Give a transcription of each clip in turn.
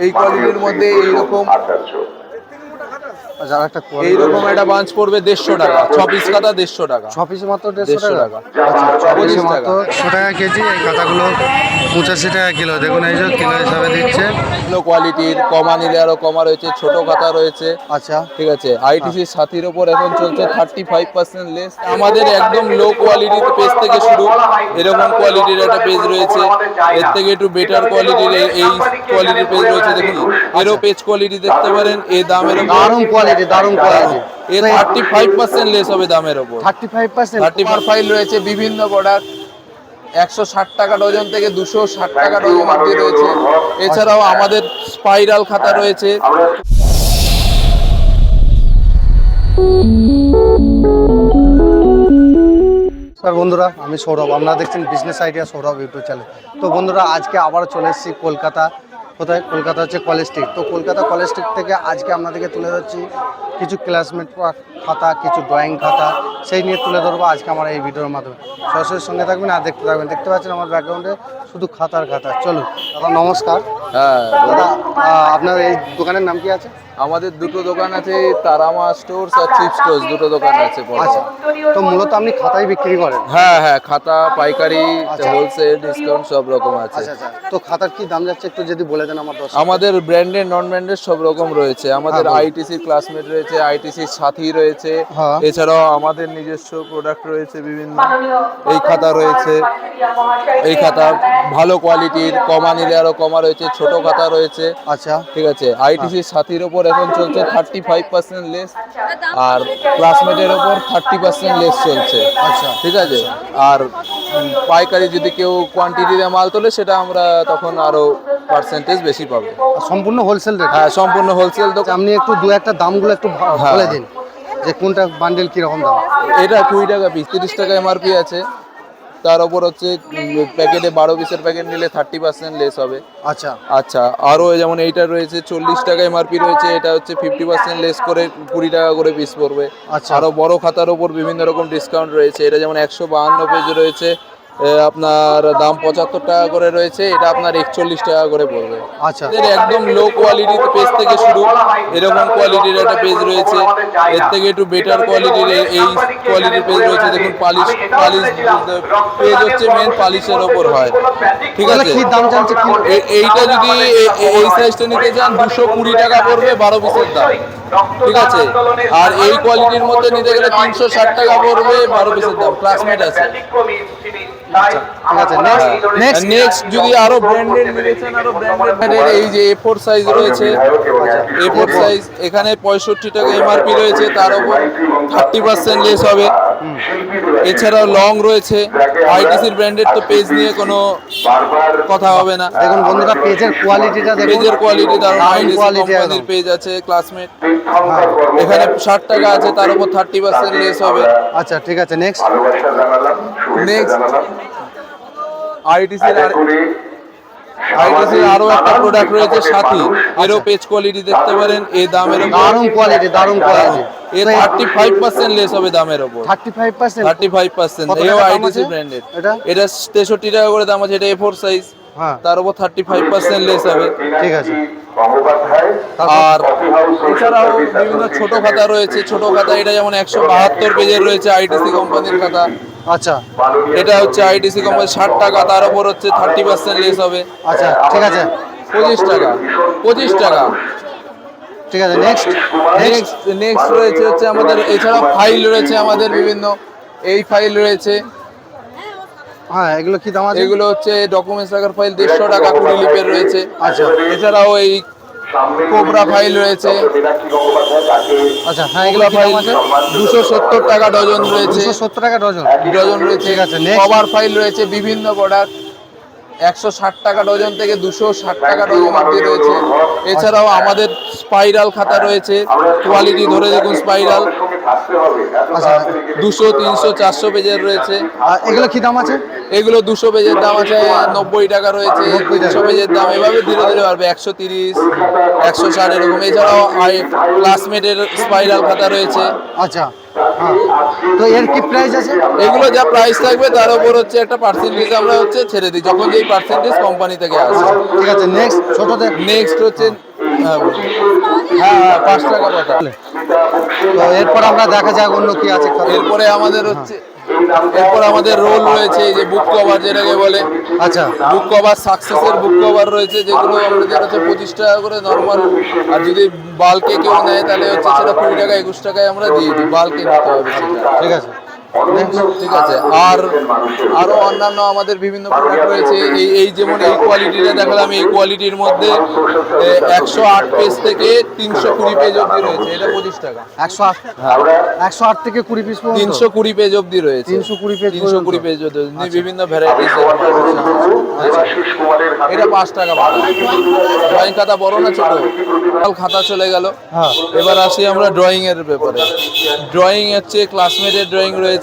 এই কোয়ালিটির মধ্যে এইরকম যারা একটা এইরকম একটা বাঞ্চ পড়বে 150 টাকা, 6 পিস খাতা 150 টাকা, 6 পিস মাত্র 150 150 টাকা। টাকা। আচ্ছা 6 পিস 25 মাত্র টাকা। 100 টাকা কেজি। এই খাতাগুলো 85 টাকা কিলো। দেখুন এই যে কিলো হিসাবে দিচ্ছে। ভালো কোয়ালিটির, কমা নিলে আরো কমা রয়েছে, ছোট খাতা রয়েছে। আচ্ছা ঠিক আছে, আইটিসি সাথীর ওপর এখন চলছে 35% লেস। আমাদের একদম লো কোয়ালিটির পেজ থেকে শুরু, এরকম কোয়ালিটির একটা পেজ রয়েছে, এর থেকে একটু বেটার কোয়ালিটির এই কোয়ালিটির পেজ রয়েছে। দেখুন এরও পেজ কোয়ালিটি দেখতে পারেন, এই দামের ওপর দারুণ কোয়ালিটি, দারুণ কোয়ালিটি। এ 35% লেস হবে দামের ওপর। 35%। 30 ফাইল রয়েছে, বিভিন্ন প্রোডাক্ট 160 টাকা ডজন থেকে 260 টাকা ডজন অবধি রয়েছে। এছাড়াও আমাদের স্পাইরাল খাতা রয়েছে। স্যার বন্ধুরা, আমি সৌরভ, আপনারা দেখছেন business idea Sourav YouTube channel. তো বন্ধুরা, আজকে আবারও চলে এসেছি কলকাতা। কোথায়? কলকাতা হচ্ছে কলেজ স্ট্রিট। তো কলকাতা কলেজ স্ট্রিট থেকে আজকে আপনাদেরকে তুলে ধরছি কিছু ক্লাসমেট খাতা, কিছু ড্রয়িং খাতা, সেই নিয়ে তুলে ধরবো আজকে আমার এই ভিডিওর মাধ্যমে। সরাসরি সঙ্গে থাকবেন আর দেখতে থাকবেন। দেখতে পাচ্ছেন আমার ব্যাকগ্রাউন্ডে শুধু খাতার খাতা। চলুন দাদা, নমস্কার। হ্যাঁ দাদা, আপনার এই দোকানের নাম কি আছে? আমাদের দুটো দোকান আছে, তারামা স্টোরস আর চিপ স্টোরস, দুটো দোকান আছে। আচ্ছা, তো মূলত আপনি খাতাই বিক্রি করেন? হ্যাঁ হ্যাঁ, খাতা পাইকারি, আচ্ছা। হোলসেল, ডিসকাউন্ট সব রকম আছে। আচ্ছা আচ্ছা, তো খাতার কি দাম যাচ্ছে একটু যদি বলে দেন আমার দর্শক। আমাদের ব্র্যান্ডেড নন ব্র্যান্ডেড সব রকম রয়েছে। আমাদের হ্যাঁ, বলুন। আইটিসি ক্লাসমেট রয়েছে, আইটিসি সাথী রয়েছে, হ্যাঁ। এছাড়াও আমাদের নিজস্ব প্রোডাক্ট রয়েছে বিভিন্ন। এই খাতা রয়েছে, এই খাতা ভালো কোয়ালিটির, কমা নিলে আরো কমা রয়েছে, ছোট খাতা রয়েছে। আচ্ছা ঠিক আছে, আইটিসি সাথীর ওপর এখন চলছে 35% লেস, আর ক্লাসমেটের ওপর 30% লেস চলছে। আচ্ছা ঠিক আছে, আর পাইকারি যদি কেউ কোয়ান্টিটিতে মাল তোলে, সেটা আমরা তখন আরো পার্সেন্টেজ বেশি পাবো। আর সম্পূর্ণ হোলসেল রেট? হ্যাঁ, সম্পূর্ণ হোলসেল দোকান। আপনি একটু দু একটা দামগুলো একটু হ্যাঁ। বলে দিন যে কোনটা বান্ডেল কিরকম দাম। এটা 20 টাকা পিস, 30 টাকা এমআরপি আছে। তার ওপর হচ্ছে প্যাকেটে 12 পিসের প্যাকেট নিলে 30% লেস হবে। আচ্ছা আচ্ছা, আরও যেমন এইটা রয়েছে 40 টাকা এমআরপি রয়েছে, এটা হচ্ছে 50% লেস করে 20 টাকা করে পিস পড়বে। আচ্ছা। আরও বড় খাতার ওপর বিভিন্ন রকম ডিসকাউন্ট রয়েছে। এটা যেমন 152 পেজ রয়েছে, আপনার দাম 75 টাকা করে রয়েছে, এটা আপনার 41 টাকা করে পড়বে। আচ্ছা এদের একদম লো কোয়ালিটির পেজ থেকে শুরু, এরকম কোয়ালিটির একটা পেজ রয়েছে, এর থেকে একটু বেটার কোয়ালিটির এই কোয়ালিটির পেজ রয়েছে। দেখুন পালিশ পালিশ পেজ হচ্ছে মেন পালিশের ওপর হয়। ঠিক তাহলে আছে, কি দাম চাচ্ছে কি? এইটা যদি এই সাইজটা নিতে চান 220 টাকা পড়বে 12 পিসের দাম। ঠিক আছে, আর এই কোয়ালিটির মধ্যে নিতে গেলে 360 টাকা পড়বে 12 পিসের দাম। ক্লাসমেট আছে। ঠিক আছে, নেক্সট নেক্সট যদি আরো ব্র্যান্ডেড নিয়েছেন, আরো ব্র্যান্ডেড এই যে A4 সাইজ রয়েছে, A4 সাইজ এখানে 65 টাকা এমআরপি রয়েছে, তার উপর 30% লেস হবে। এছাড়াও লং রয়েছে, আইটিসির ব্র্যান্ডেড, তো পেজ নিয়ে কোনো কথা হবে না। দেখুন বন্ধুরা, পেজের কোয়ালিটিটা দেখুন। পেজের কোয়ালিটি দারুণ, আইটিসি কোয়ালিটি কোম্পানির পেজ আছে, ক্লাসমেট। এখানে 60 টাকা আছে, তার উপর 30% লেস হবে। আচ্ছা ঠিক আছে, নেক্সট নেক্সট আইটিসির আরো একটা প্রোডাক্ট রয়েছে সাথী, এরও পেজ কোয়ালিটি দেখতে পারেন। এই দামের ওপর দারুণ কোয়ালিটি, দারুণ কোয়ালিটি। এর 35% লেস হবে দামের ওপর। 35%? 35%, কত এও টাকা দাম আইটিসি আছে ব্র্যান্ডেড। এটা? এটা 63 টাকা করে দাম আছে, এটা A4 সাইজ, হ্যাঁ তার উপর 35% লেস হবে। ঠিক আছে। আর এছাড়াও বিভিন্ন ছোট খাতা রয়েছে, ছোট খাতা এটা যেমন 172 পেজের রয়েছে, আইটিসি কোম্পানির খাতা। আচ্ছা এটা হচ্ছে আইটিসি কোম্পানি, 60 টাকা, তার উপর হচ্ছে 30% লেস হবে। আচ্ছা ঠিক আছে, 25 টাকা, 25 টাকা। ঠিক আছে, নেক্সট নেক্সট রয়েছে হচ্ছে আমাদের, এছাড়াও ফাইল রয়েছে আমাদের বিভিন্ন। এই ফাইল রয়েছে, হ্যাঁ এগুলো কি দাম আছে? এগুলো হচ্ছে ডকুমেন্টস রাখার ফাইল, 150 টাকা 20 লিপের রয়েছে। আচ্ছা এছাড়াও এই কোবরা ফাইল রয়েছে। আচ্ছা, হ্যাঁ এগুলো কোবরা কি ফাইল দাম আছে? 270 টাকা ডজন রয়েছে। 270 টাকা ডজন? ডজন রয়েছে। ঠিক আছে, নেক্সট কভার ফাইল রয়েছে, বিভিন্ন প্রোডাক্ট 160 টাকা ডজন থেকে 260 টাকা ডজন অবধি রয়েছে। এছাড়াও আমাদের স্পাইরাল খাতা রয়েছে, কোয়ালিটি ধরে দেখুন স্পাইরাল। আচ্ছা, 200, 300, 400 পেজের রয়েছে। আর এগুলো কি দাম আছে? এগুলো 200 পেজের দাম আছে 90 টাকা রয়েছে, 300 পেজের দাম এভাবে ধীরে ধীরে বাড়বে, 130, 160 এরকম। এছাড়াও ক্লাসমেটের স্পাইরাল খাতা রয়েছে। আচ্ছা হ্যাঁ, তো এর কি প্রাইস আছে? এগুলো যা প্রাইস থাকবে তার উপর হচ্ছে একটা পার্সেন্টেজ আমরা হচ্ছে ছেড়ে দিই, যখন যেই পার্সেন্টেজ কোম্পানি থেকে আসে। ঠিক আছে, নেক্সট ছোটতে। নেক্সট হচ্ছে হ্যাঁ বলুন। হ্যাঁ 5 টাকা পাতা। তো এরপর আমরা দেখা যাক অন্য কি আছে। এরপরে আমাদের হচ্ছে এরপর আমাদের রোল রয়েছে, এই যে বুক কভার যেটাকে বলে, আচ্ছা, বুক কভার সাকসেসের বুক কভার রয়েছে, যেগুলো আমাদের হচ্ছে 25 টাকা করে নর্মাল, আর যদি বাল্কে কেউ নেয় তাহলে হচ্ছে সেটা 20 টাকা 21 টাকায় আমরা দিয়ে দিই, বাল্কে নিতে হবে সেটা। ঠিক আছে। ঠিক আছে। আর আরো অন্যান্য আমাদের বিভিন্ন প্রোডাক্ট রয়েছে, এই যেমন এই কোয়ালিটিটা দেখালাম, এই কোয়ালিটির মধ্যে 108 পেজ থেকে 320 পেজ অবধি রয়েছে, এটা 25 টাকা। 108, হ্যাঁ 108 থেকে 20 পিস পর্যন্ত। 320 পেজ অবধি রয়েছে, 320 পেজ 320 পেজ অবধি বিভিন্ন ভ্যারাইটিস। এটা 5 টাকা পাতা। ড্রয়িং খাতা বড় না ছোট? খাতা চলে গেল। হ্যাঁ, এবার আসি আমরা ড্রয়িং এর ব্যাপারে। ড্রয়িং হচ্ছে ক্লাসমেটের ড্রয়িং রয়েছে।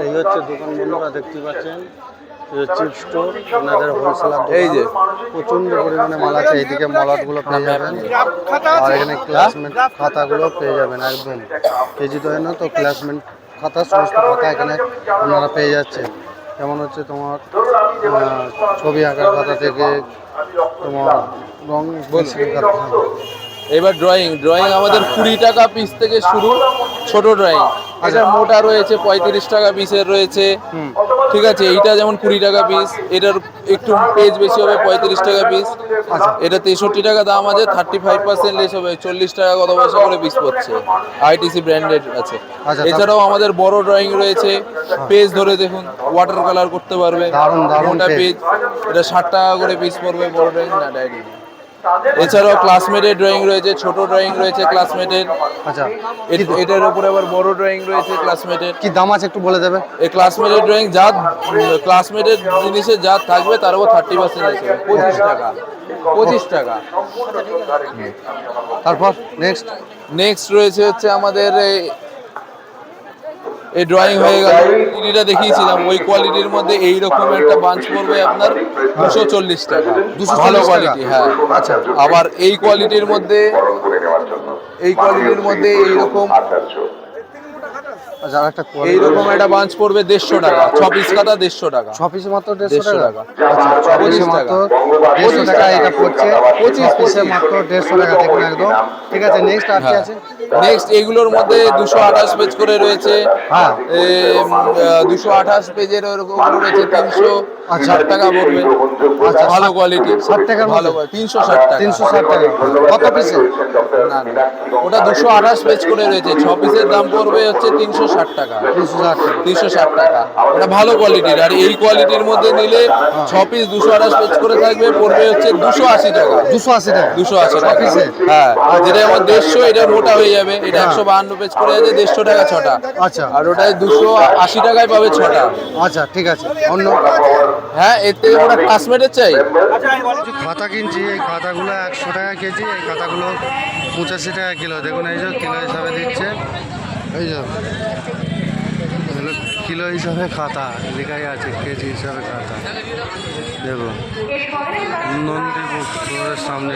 এই হচ্ছে দোকান, বন্ধুরা দেখতে পাচ্ছেন, চিপ স্টোর, ওনাদের হোলসেলার। এই যে প্রচন্ড পরিমাণে মাল আছে, এইদিকে মলাটগুলো পেয়ে যাবেন, আর এখানে ক্লাসমেট খাতাগুলো পেয়ে যাবেন একদম কেজি দরে না, তো ক্লাসমেট খাতা সমস্ত খাতা এখানে আপনারা পেয়ে যাচ্ছেন। যেমন হচ্ছে তোমার ছবি আঁকার খাতা থেকে তোমার রং পেন্সিল খাতা। এবার ড্রয়িং আমাদের 20 টাকা পিস থেকে শুরু, ছোট ড্রয়িং। এটা মোটা রয়েছে 35 টাকা পিসের রয়েছে। ঠিক আছে, এইটা যেমন 20 টাকা পিস, এটার একটু পেজ বেশি হবে 35 টাকা পিস। এটা 63 টাকা দাম আছে, 35% লেস হবে, 40 টাকা কত পয়সা করে পিস পড়ছে। আইটিসি ব্র্যান্ডেড আছে। এছাড়াও আমাদের বড় ড্রয়িং রয়েছে, পেজ ধরে দেখুন, ওয়াটার কালার করতে পারবে, মোটা পেজ। এটা 60 টাকা করে পিস পড়বে, বড় ড্রয়িং না ডাইরেক্ট। এছাড়াও ক্লাসমেটের ড্রয়িং রয়েছে, ছোট ড্রয়িং রয়েছে ক্লাসমেটের। আচ্ছা, এটার উপরে আবার বড় ড্রয়িং রয়েছে ক্লাসমেটের। কি দাম আছে একটু বলে দেবে? এই ক্লাসমেটের ড্রয়িং ক্লাসমেটের জিনিসে যা থাকবে তার উপর 30% আছে, 25 টাকা। 25 টাকা। তারপর নেক্সট রয়েছে হচ্ছে আমাদের এই ড্রয়িং হয়ে গেল। কোয়ালিটিটা দেখিয়েছিলাম, ওই কোয়ালিটির মধ্যে এইরকম একটা বাঞ্চ পড়বে আপনার 240 টাকা। 240 ভালো টাকা? কোয়ালিটি, হ্যাঁ। আচ্ছা, আবার এই কোয়ালিটির মধ্যে এইরকম আচ্ছা, একটা এইরকম একটা বাঞ্চ পড়বে 150 টাকা। 6 পিস খাতা 150 টাকা। 6 পিস মাত্র 150 150 টাকা। টাকা। আচ্ছা, 6 পিসে 25 মাত্র টাকা। 150 টাকা এটা পড়ছে। 25 পিসে মাত্র 150 টাকা, দেখুন একদম। ঠিক আছে, নেক্সট আর কি আছে? নেক্সট এইগুলোর মধ্যে 228 পেজ করে রয়েছে। হ্যাঁ, 228 পেজের ওরকম রয়েছে 360 টাকা পড়বে। আচ্ছা, ভালো কোয়ালিটি, 60 টাকার ভালো মধ্যে? 360 টাকা। 360 টাকা। কত পিসে? না না, ওটা 228 পেজ করে রয়েছে, 6 পিসের দাম পড়বে হচ্ছে 360 টাকা। 360 টাকা। 360 টাকা। ওটা ভালো কোয়ালিটির। আর এই কোয়ালিটির মধ্যে নিলে 6 পিস 228 পেজ করে থাকবে, পড়বে হচ্ছে 280 টাকা। 280 টাকা। 280 টাকা। হ্যাঁ, যেটা আমার 150, এটা মোটা হয়ে যাবে, এটা 152 পেজ করে আছে, 150 টাকা 6টা। আচ্ছা, আর ওটায় 280 টাকায় পাবে 6টা। আচ্ছা, ঠিক আছে। অন্য হ্যাঁ, এর থেকে ওটা ক্লাসমেটের চাই। খাতা কিনছি, এই খাতাগুলো 100 টাকা কেজি, এই খাতাগুলো 85 টাকা কিলো। দেখুন, এই যে কিলো হিসাবে দিচ্ছে, এই যে এগুলো কিলো হিসাবে খাতা লেখাই আছে, কেজি হিসাবে খাতা। দেখুন, নন্দী বুক স্টোরের সামনে